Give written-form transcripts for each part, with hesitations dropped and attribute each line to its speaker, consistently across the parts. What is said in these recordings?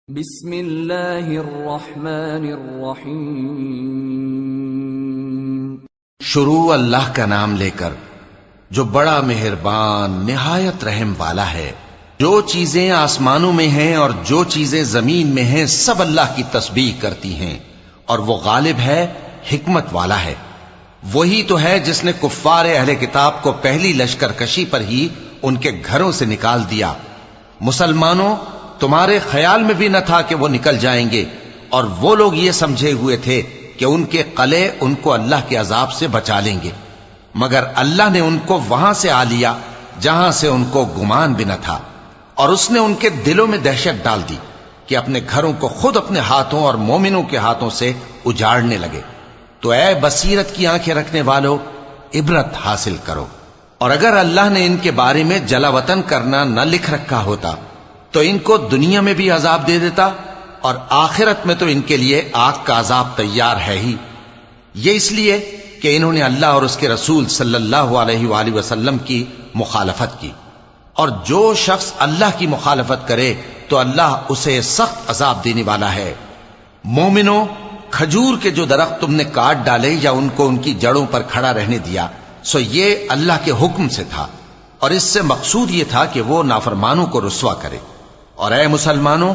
Speaker 1: بسم اللہ الرحمن الرحیم۔
Speaker 2: شروع اللہ کا نام لے کر جو بڑا مہربان نہایت رحم والا ہے۔ جو چیزیں آسمانوں میں ہیں اور جو چیزیں زمین میں ہیں سب اللہ کی تسبیح کرتی ہیں، اور وہ غالب ہے، حکمت والا ہے۔ وہی تو ہے جس نے کفار اہل کتاب کو پہلی لشکر کشی پر ہی ان کے گھروں سے نکال دیا۔ مسلمانوں، تمہارے خیال میں بھی نہ تھا کہ وہ نکل جائیں گے، اور وہ لوگ یہ سمجھے ہوئے تھے کہ ان کے قلعے ان کو اللہ کے عذاب سے بچا لیں گے، مگر اللہ نے ان کو وہاں سے آ لیا جہاں سے ان کو گمان بھی نہ تھا، اور اس نے ان کے دلوں میں دہشت ڈال دی کہ اپنے گھروں کو خود اپنے ہاتھوں اور مومنوں کے ہاتھوں سے اجاڑنے لگے۔ تو اے بصیرت کی آنکھیں رکھنے والو، عبرت حاصل کرو۔ اور اگر اللہ نے ان کے بارے میں جلا وطن کرنا نہ لکھ رکھا ہوتا تو ان کو دنیا میں بھی عذاب دے دیتا، اور آخرت میں تو ان کے لیے آگ کا عذاب تیار ہے ہی۔ یہ اس لیے کہ انہوں نے اللہ اور اس کے رسول صلی اللہ علیہ وآلہ وسلم کی مخالفت کی، اور جو شخص اللہ کی مخالفت کرے تو اللہ اسے سخت عذاب دینے والا ہے۔ مومنوں، کھجور کے جو درخت تم نے کاٹ ڈالے یا ان کو ان کی جڑوں پر کھڑا رہنے دیا، سو یہ اللہ کے حکم سے تھا، اور اس سے مقصود یہ تھا کہ وہ نافرمانوں کو رسوا کرے۔ اور اے مسلمانوں،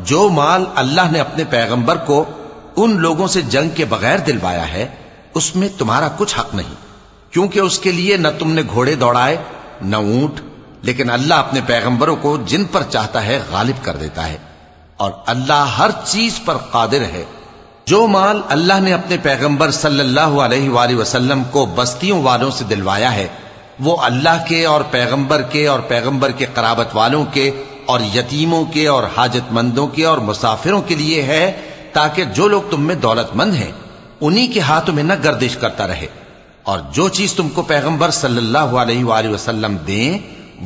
Speaker 2: جو مال اللہ نے اپنے پیغمبر کو ان لوگوں سے جنگ کے بغیر دلوایا ہے اس میں تمہارا کچھ حق نہیں، کیونکہ اس کے لیے نہ تم نے گھوڑے دوڑائے نہ اونٹ، لیکن اللہ اپنے پیغمبروں کو جن پر چاہتا ہے غالب کر دیتا ہے، اور اللہ ہر چیز پر قادر ہے۔ جو مال اللہ نے اپنے پیغمبر صلی اللہ علیہ وآلہ وسلم کو بستیوں والوں سے دلوایا ہے وہ اللہ کے اور پیغمبر کے قرابت والوں کے اور یتیموں کے اور حاجت مندوں کے اور مسافروں کے لیے ہے، تاکہ جو لوگ تم میں دولت مند ہیں انہی کے ہاتھوں میں نہ گردش کرتا رہے، اور جو چیز تم کو پیغمبر صلی اللہ علیہ وآلہ وسلم دیں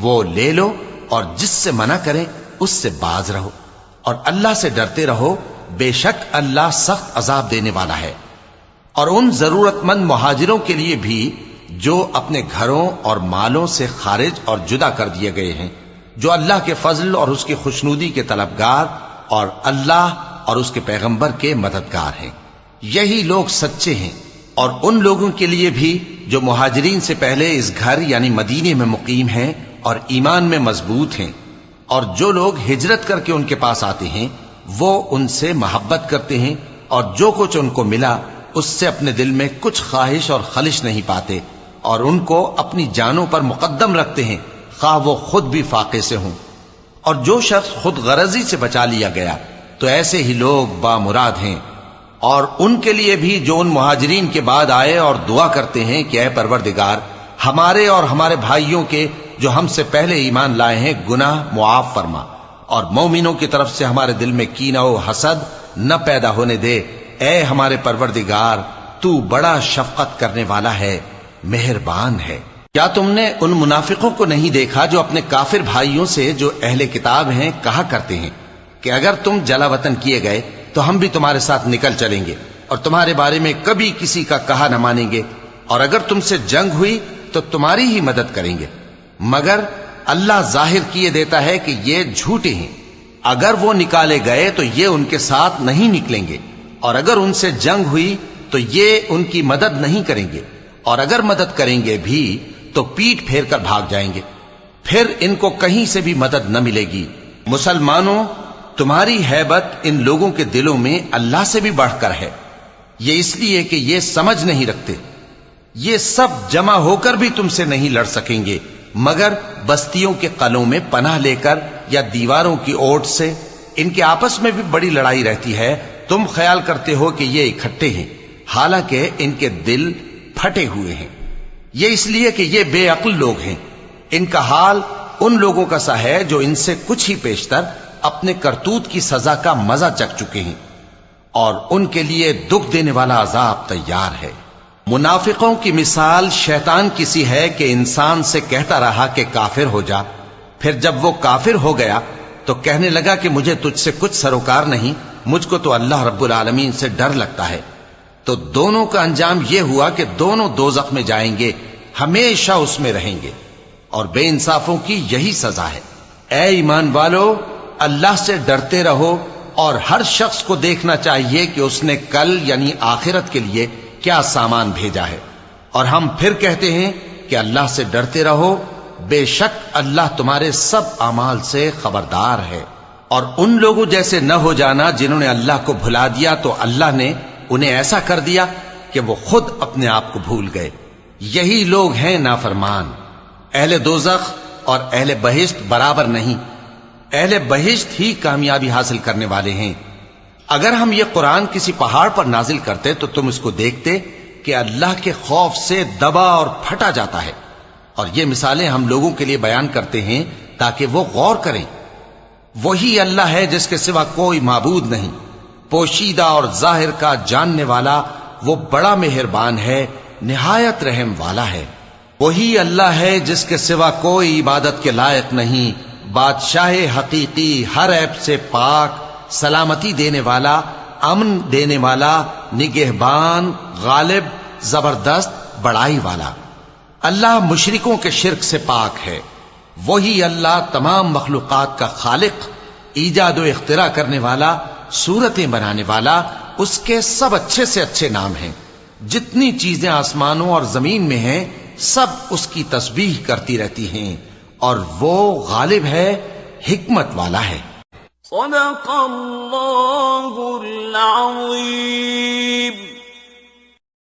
Speaker 2: وہ لے لو، اور جس سے منع کریں اس سے باز رہو، اور اللہ سے ڈرتے رہو، بے شک اللہ سخت عذاب دینے والا ہے۔ اور ان ضرورت مند مہاجروں کے لیے بھی جو اپنے گھروں اور مالوں سے خارج اور جدا کر دیے گئے ہیں، جو اللہ کے فضل اور اس کی خوشنودی کے طلبگار اور اللہ اور اس کے پیغمبر کے مددگار ہیں، یہی لوگ سچے ہیں۔ اور ان لوگوں کے لیے بھی جو مہاجرین سے پہلے اس گھر یعنی مدینے میں مقیم ہیں اور ایمان میں مضبوط ہیں، اور جو لوگ ہجرت کر کے ان کے پاس آتے ہیں وہ ان سے محبت کرتے ہیں، اور جو کچھ ان کو ملا اس سے اپنے دل میں کچھ خواہش اور خلش نہیں پاتے، اور ان کو اپنی جانوں پر مقدم رکھتے ہیں خواہ وہ خود بھی فاقے سے ہوں۔ اور جو شخص خود غرضی سے بچا لیا گیا تو ایسے ہی لوگ بامراد ہیں۔ اور ان کے لیے بھی جو ان مہاجرین کے بعد آئے اور دعا کرتے ہیں کہ اے پروردگار، ہمارے اور ہمارے بھائیوں کے جو ہم سے پہلے ایمان لائے ہیں گناہ معاف فرما، اور مومنوں کی طرف سے ہمارے دل میں کینہ و حسد نہ پیدا ہونے دے۔ اے ہمارے پروردگار، تو بڑا شفقت کرنے والا ہے، مہربان ہے۔ کیا تم نے ان منافقوں کو نہیں دیکھا جو اپنے کافر بھائیوں سے جو اہل کتاب ہیں کہا کرتے ہیں کہ اگر تم جلا وطن کیے گئے تو ہم بھی تمہارے ساتھ نکل چلیں گے، اور تمہارے بارے میں کبھی کسی کا کہا نہ مانیں گے، اور اگر تم سے جنگ ہوئی تو تمہاری ہی مدد کریں گے، مگر اللہ ظاہر کیے دیتا ہے کہ یہ جھوٹے ہیں۔ اگر وہ نکالے گئے تو یہ ان کے ساتھ نہیں نکلیں گے، اور اگر ان سے جنگ ہوئی تو یہ ان کی مدد نہیں کریں گے، اور اگر مدد کریں گے بھی تو پیٹ پھیر کر بھاگ جائیں گے، پھر ان کو کہیں سے بھی مدد نہ ملے گی۔ مسلمانوں، تمہاری ہیبت ان لوگوں کے دلوں میں اللہ سے بھی بڑھ کر ہے، یہ اس لیے کہ یہ سمجھ نہیں رکھتے۔ یہ سب جمع ہو کر بھی تم سے نہیں لڑ سکیں گے، مگر بستیوں کے قلعوں میں پناہ لے کر یا دیواروں کی اوٹ سے۔ ان کے آپس میں بھی بڑی لڑائی رہتی ہے، تم خیال کرتے ہو کہ یہ اکٹھے ہیں، حالانکہ ان کے دل پھٹے ہوئے ہیں۔ یہ اس لیے کہ یہ بے عقل لوگ ہیں۔ ان کا حال ان لوگوں کا سا ہے جو ان سے کچھ ہی پیشتر اپنے کرتوت کی سزا کا مزہ چکھ چکے ہیں، اور ان کے لیے دکھ دینے والا عذاب تیار ہے۔ منافقوں کی مثال شیطان کی سی ہے کہ انسان سے کہتا رہا کہ کافر ہو جا، پھر جب وہ کافر ہو گیا تو کہنے لگا کہ مجھے تجھ سے کچھ سروکار نہیں، مجھ کو تو اللہ رب العالمین سے ڈر لگتا ہے۔ تو دونوں کا انجام یہ ہوا کہ دونوں دوزخ میں جائیں گے، ہمیشہ اس میں رہیں گے، اور بے انصافوں کی یہی سزا ہے۔ اے ایمان والو، اللہ سے ڈرتے رہو اور ہر شخص کو دیکھنا چاہیے کہ اس نے کل یعنی آخرت کے لیے کیا سامان بھیجا ہے، اور ہم پھر کہتے ہیں کہ اللہ سے ڈرتے رہو، بے شک اللہ تمہارے سب اعمال سے خبردار ہے۔ اور ان لوگوں جیسے نہ ہو جانا جنہوں نے اللہ کو بھلا دیا تو اللہ نے انہیں ایسا کر دیا کہ وہ خود اپنے آپ کو بھول گئے۔ یہی لوگ ہیں نافرمان۔ اہل دوزخ اور اہل بہشت برابر نہیں، اہل بہشت ہی کامیابی حاصل کرنے والے ہیں۔ اگر ہم یہ قرآن کسی پہاڑ پر نازل کرتے تو تم اس کو دیکھتے کہ اللہ کے خوف سے دبا اور پھٹا جاتا ہے، اور یہ مثالیں ہم لوگوں کے لیے بیان کرتے ہیں تاکہ وہ غور کریں۔ وہی اللہ ہے جس کے سوا کوئی معبود نہیں، پوشیدہ اور ظاہر کا جاننے والا، وہ بڑا مہربان ہے، نہایت رحم والا ہے۔ وہی اللہ ہے جس کے سوا کوئی عبادت کے لائق نہیں، بادشاہ حقیقی، ہر عیب سے پاک، سلامتی دینے والا، امن دینے والا، نگہبان، غالب، زبردست، بڑائی والا۔ اللہ مشرکوں کے شرک سے پاک ہے۔ وہی اللہ تمام مخلوقات کا خالق، ایجاد و اختراع کرنے والا، صورتیں بنانے والا، اس کے سب اچھے سے اچھے نام ہیں۔ جتنی چیزیں آسمانوں اور زمین میں ہیں سب اس کی تسبیح کرتی رہتی ہیں، اور وہ غالب ہے، حکمت والا ہے۔
Speaker 3: صدق اللہ العظیم۔